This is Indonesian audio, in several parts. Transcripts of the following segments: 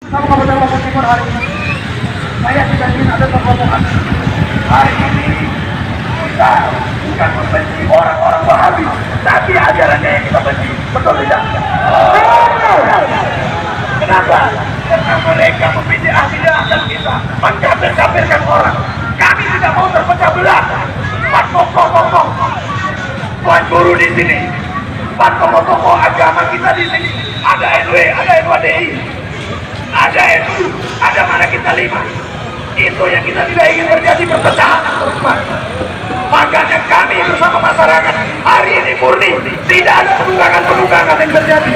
Sama Kabupaten Lombok Timur hari ini, saya tidak ingin ada perbohongan. Hari ini kita bukan membenci orang-orang Wahabi, tapi ajarannya yang kita benci. Betul tidak? Kenapa? Karena mereka memilih akidah dan kita mencapir-capirkan orang. Kami tidak mau terpecah belah. Empat tokoh-tokoh, tuan guru di sini, empat tokoh-tokoh agama kita di sini. Ada NW, ada NWDI, ada NU, ada mana kita lima. Itu yang kita tidak ingin terjadi perpecahan terus. Makanya kami bersama masyarakat hari ini murni tidak ada penunggangan-penunggangan yang terjadi.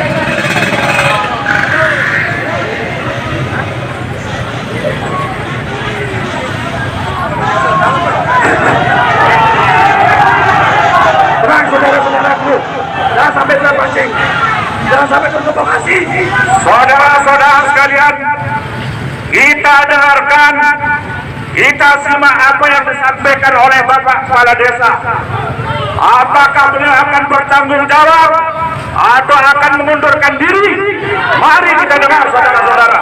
Tenang saudara-saudaraku, jangan sampai terpancing, jangan sampai terprovokasi. Saudara-saudara sekalian, kita dengarkan, kita simak apa yang disampaikan oleh Bapak Kepala Desa. Apakah beliau akan bertanggung jawab atau akan mengundurkan diri? Mari kita dengar saudara-saudara.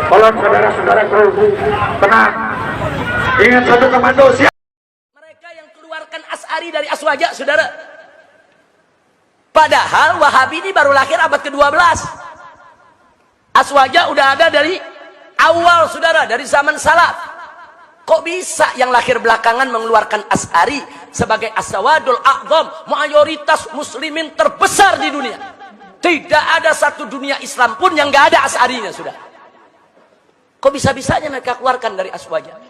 Tolong saudara-saudaraku, tenang. Ingat satu komando, siap. Mereka yang keluarkan Asy'ari dari Aswaja, saudara. Padahal Wahabi ini baru lahir abad ke-12. Aswaja udah ada dari awal, saudara, dari zaman salaf. Kok bisa yang lahir belakangan mengeluarkan Asy'ari sebagai as-sawadul a'zam, mayoritas muslimin terbesar di dunia? Tidak ada satu dunia Islam pun yang nggak ada Asy'arinya, sudah. Kok bisa-bisanya mereka keluarkan dari Aswaja?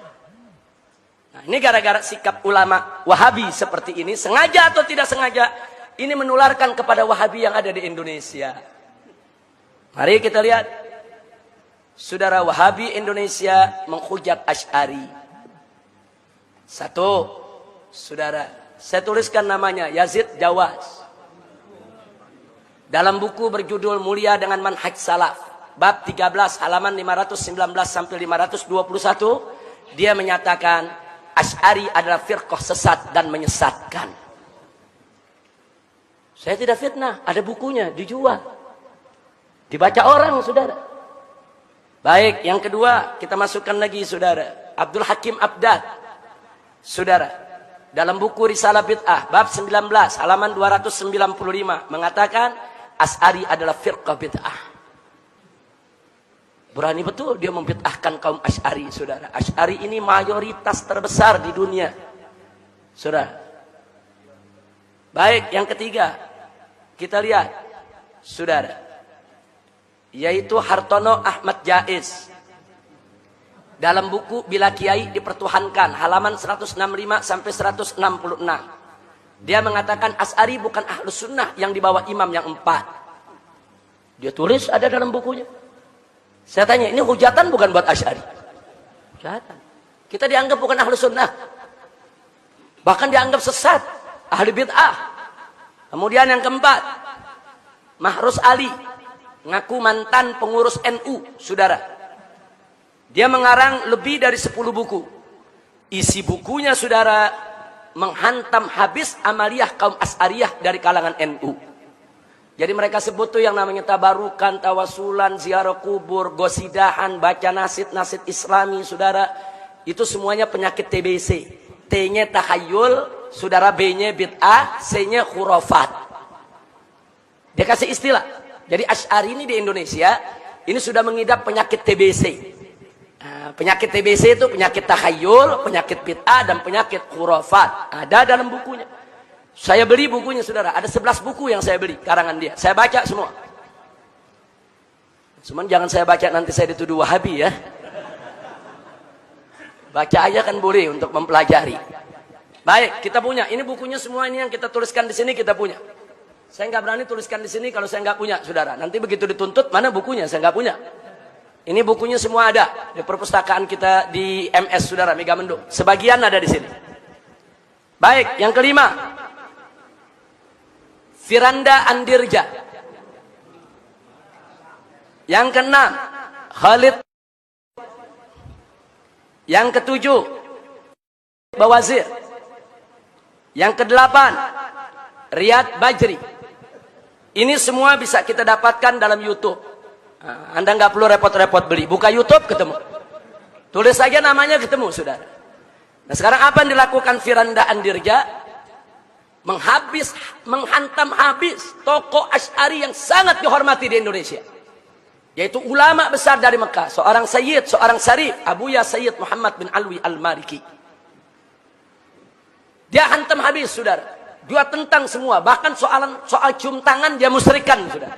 Nah, ini gara-gara sikap ulama Wahabi seperti ini, sengaja atau tidak sengaja, ini menularkan kepada Wahabi yang ada di Indonesia. Mari kita lihat. Saudara, Wahabi Indonesia menghujat Asy'ari. Satu, saudara, saya tuliskan namanya Yazid Jawas. Dalam buku berjudul Mulia dengan Manhaj Salaf, bab 13 halaman 519 sampai 521, dia menyatakan Asy'ari adalah firqah sesat dan menyesatkan. Saya tidak fitnah, ada bukunya, dijual, dibaca orang, saudara. Baik, yang kedua kita masukkan lagi, saudara, Abdul Hakim Abdad, saudara, dalam buku Risalah Bid'ah bab 19 halaman 295 mengatakan Asy'ari adalah firqah bid'ah. Berani betul dia membid'ahkan kaum Asy'ari, saudara. Asy'ari ini mayoritas terbesar di dunia, saudara. Baik, yang ketiga kita lihat, saudara, yaitu Hartono Ahmad Jaiz dalam buku Bila Kiai Dipertuhankan halaman 165 sampai 166. Dia mengatakan Asy'ari bukan ahlus sunnah yang dibawa imam yang 4. Dia tulis, ada dalam bukunya. Saya tanya, ini hujatan bukan buat Asy'ari? Hujatan. Kita dianggap bukan ahlus sunnah, bahkan dianggap sesat, ahli bid'ah. Kemudian yang keempat, Mahrus Ali, ngaku mantan pengurus NU, saudara. Dia mengarang lebih dari 10 buku. Isi bukunya, saudara, menghantam habis amaliyah kaum Asy'ariyah dari kalangan NU. Jadi mereka sebut tuh yang namanya tabarukan, tawasulan, ziarah kubur, gosidahan, baca nasid-nasid Islami, saudara. Itu semuanya penyakit TBC. T-nya takhayul, saudara, B-nya bid'ah, C-nya khurafat. Dia kasih istilah. Jadi Asy'ari ini di Indonesia ini sudah mengidap penyakit TBC. Nah, penyakit TBC itu penyakit takhayul, penyakit bid'ah, dan penyakit khurafat. Ada dalam bukunya. Saya beli bukunya, saudara. Ada 11 buku yang saya beli, karangan dia. Saya baca semua. Cuman jangan saya baca nanti saya dituduh Wahabi, ya. Baca aja kan boleh untuk mempelajari. Baik, kita punya. Ini bukunya semua, ini yang kita tuliskan di sini kita punya. Saya nggak berani tuliskan di sini kalau saya nggak punya, saudara. Nanti begitu dituntut, mana bukunya? Saya nggak punya. Ini bukunya semua ada di perpustakaan kita di MS, saudara, Megamendung. Sebagian ada di sini. Baik, yang kelima, Firanda Andirja. Yang keenam, Khalid. Yang ketujuh, Bawazir. Yang kedelapan, Riyad Bajri. Ini semua bisa kita dapatkan dalam YouTube. Nah, Anda nggak perlu repot-repot beli. Buka YouTube ketemu. Tulis saja namanya ketemu, saudara. Nah sekarang apa yang dilakukan Firanda Andirja? Menghantam habis tokoh Asy'ari yang sangat dihormati di Indonesia. Yaitu ulama besar dari Mekah. Seorang Sayyid, seorang Syarif. Abuya Sayyid Muhammad bin Alwi Al-Maliki. Dia hantam habis, saudara. Dia tentang semua, bahkan soal cium tangan dia musyrikan, saudara.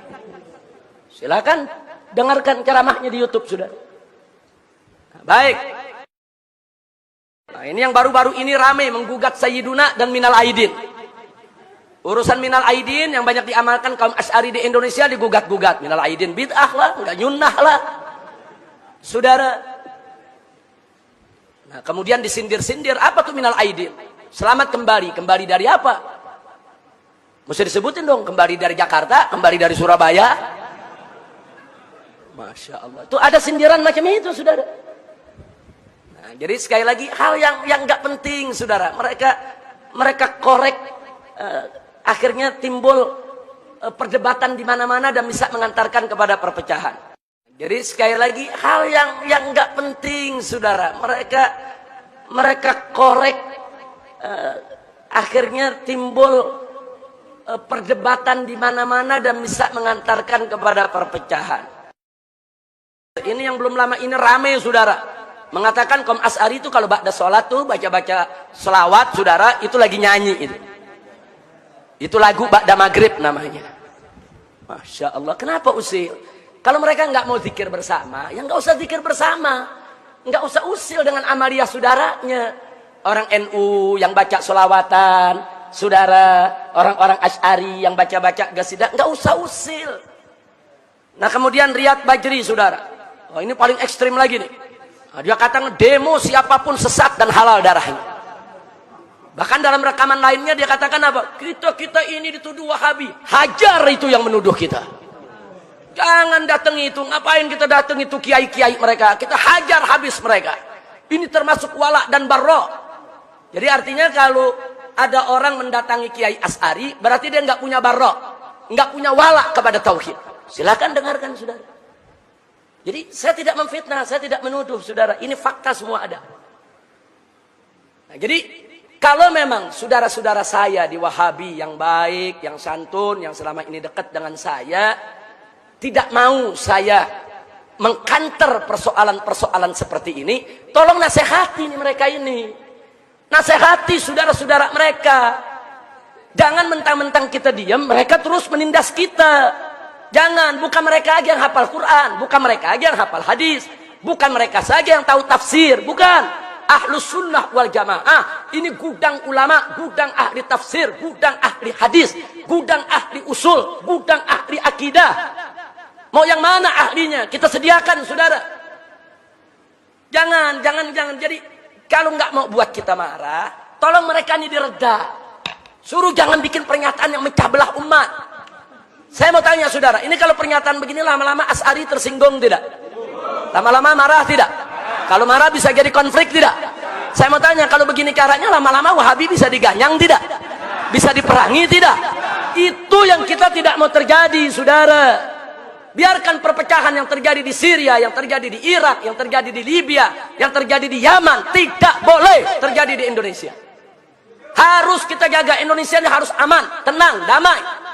Silakan dengarkan ceramahnya di YouTube, saudara. Nah, baik. Nah, ini yang baru-baru ini rame menggugat Sayyiduna dan Minal Aidin. Urusan Minal Aidin yang banyak diamalkan kaum Asy'ari di Indonesia digugat-gugat. Minal Aidin bid'ah lah, enggak nyunnah lah. Saudara. Nah, kemudian disindir-sindir, apa tuh Minal Aidin? Selamat kembali. Kembali dari apa? Mesti disebutin dong. Kembali dari Jakarta, kembali dari Surabaya. Masya Allah. Itu ada sindiran macam itu, saudara. Nah, jadi sekali lagi hal yang nggak penting, saudara. Mereka korek. Akhirnya timbul perdebatan di mana-mana dan bisa mengantarkan kepada perpecahan. Jadi sekali lagi hal yang nggak penting, saudara. Mereka korek. Akhirnya timbul perdebatan di mana-mana dan bisa mengantarkan kepada perpecahan. Ini yang belum lama ini rame, saudara. Mengatakan kaum Asy'ari itu kalau ba'da sholat tuh baca-baca selawat, saudara, itu lagi nyanyi itu. Itu lagu ba'da maghrib namanya. Masya Allah. Kenapa usil? Kalau mereka nggak mau zikir bersama, ya nggak usah zikir bersama. Nggak usah usil dengan amaliyah saudaranya. Orang NU yang baca sholawatan, saudara, orang-orang Asy'ari yang baca-baca qasidah, nggak usah usil. Nah kemudian Riyad Bajri, saudara, oh, ini paling ekstrim lagi nih. Nah, dia katakan demo siapapun sesat dan halal darahnya. Bahkan dalam rekaman lainnya dia katakan apa? Kita ini dituduh Wahabi, hajar itu yang menuduh kita. Jangan datang itu, ngapain kita datang itu kiai-kiai mereka? Kita hajar habis mereka. Ini termasuk wala dan barra. Jadi artinya kalau ada orang mendatangi Kiai Asy'ari, berarti dia nggak punya barra, nggak punya wala kepada tauhid. Silakan dengarkan, saudara. Jadi saya tidak memfitnah, saya tidak menuduh, saudara. Ini fakta semua ada. Nah, jadi kalau memang saudara-saudara saya di Wahabi yang baik, yang santun, yang selama ini dekat dengan saya, tidak mau saya mengkanter persoalan-persoalan seperti ini, tolong nasihati mereka ini. Nasihati saudara-saudara mereka. Jangan mentang-mentang kita diam, mereka terus menindas kita. Jangan, bukan mereka aja yang hafal Quran, bukan mereka aja yang hafal hadis, bukan mereka saja yang tahu tafsir, bukan. Ahlus sunnah wal jamaah, ini gudang ulama, gudang ahli tafsir, gudang ahli hadis, gudang ahli usul, gudang ahli akidah. Mau yang mana ahlinya? Kita sediakan, saudara. Jangan. Jadi kalau nggak mau buat kita marah, tolong mereka ini direda. Suruh jangan bikin pernyataan yang mecah belah umat. Saya mau tanya, saudara, ini kalau pernyataan begini lama-lama Asy'ari tersinggung tidak? Lama-lama marah tidak? Kalau marah bisa jadi konflik tidak? Saya mau tanya, kalau begini caranya lama-lama Wahabi bisa diganyang tidak? Bisa diperangi tidak? Itu yang kita tidak mau terjadi, saudara. Biarkan perpecahan yang terjadi di Syria, yang terjadi di Irak, yang terjadi di Libya, yang terjadi di Yaman, tidak boleh terjadi di Indonesia. Harus kita jaga Indonesia ini harus aman, tenang, damai.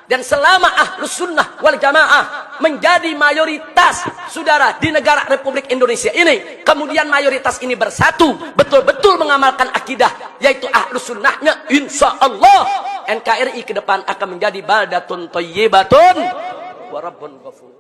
Dan selama Ahlus Sunnah wal Jamaah menjadi mayoritas, saudara, di negara Republik Indonesia ini, kemudian mayoritas ini bersatu, betul-betul mengamalkan akidah, yaitu Ahlus Sunnahnya, insya Allah NKRI ke depan akan menjadi baldatun thayyibatun wa rabbun ghafur.